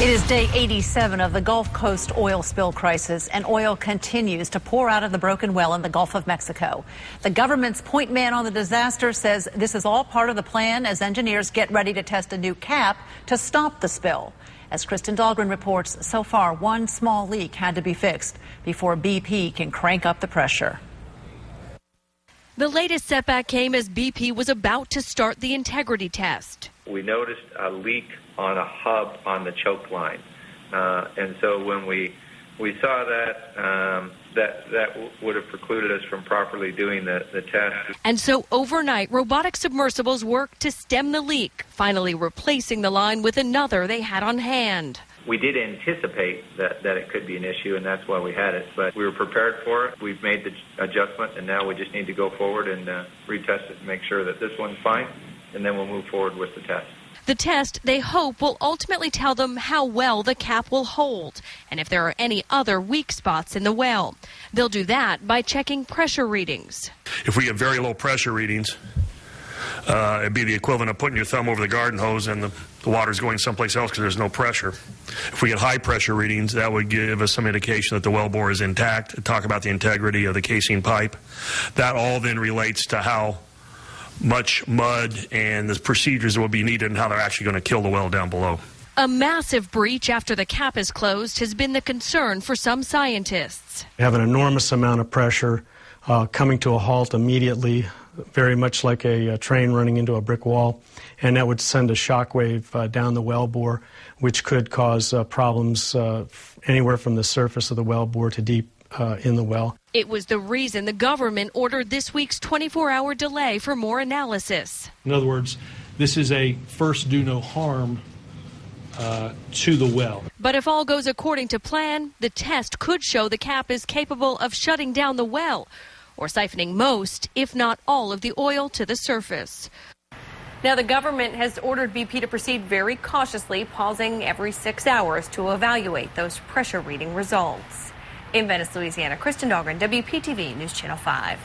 It is day 87 of the Gulf Coast oil spill crisis, and oil continues to pour out of the broken well in the Gulf of Mexico. The government's point man on the disaster says this is all part of the plan as engineers get ready to test a new cap to stop the spill. As Kristen Dahlgren reports, so far one small leak had to be fixed before BP can crank up the pressure. The latest setback came as BP was about to start the integrity test. We noticed a leak on a hub on the choke line, and so when we saw that, that would have precluded us from properly doing the test. And so overnight, robotic submersibles worked to stem the leak, finally replacing the line with another they had on hand. We did anticipate that it could be an issue, and that's why we had it. But we were prepared for it. We've made the adjustment, and now we just need to go forward and retest it and make sure that this one's fine, and then we'll move forward with the test. The test, they hope, will ultimately tell them how well the cap will hold and if there are any other weak spots in the well. They'll do that by checking pressure readings. If we get very low pressure readings, it'd be the equivalent of putting your thumb over the garden hose and the water's going someplace else because there's no pressure. If we get high pressure readings, that would give us some indication that the wellbore is intact. Talk about the integrity of the casing pipe. That all then relates to how much mud and the procedures that will be needed and how they're actually going to kill the well down below. A massive breach after the cap is closed has been the concern for some scientists. We have an enormous amount of pressure coming to a halt immediately, very much like a train running into a brick wall, and that would send a shock wave down the wellbore, which could cause problems anywhere from the surface of the wellbore to deep in the well. It was the reason the government ordered this week's 24-hour delay for more analysis. In other words, this is a first do no harm to the well. But if all goes according to plan, the test could show the cap is capable of shutting down the well or siphoning most, if not all, of the oil to the surface. Now, the government has ordered BP to proceed very cautiously, pausing every 6 hours to evaluate those pressure reading results. In Venice, Louisiana, Kristen Dahlgren, WPTV News Channel 5.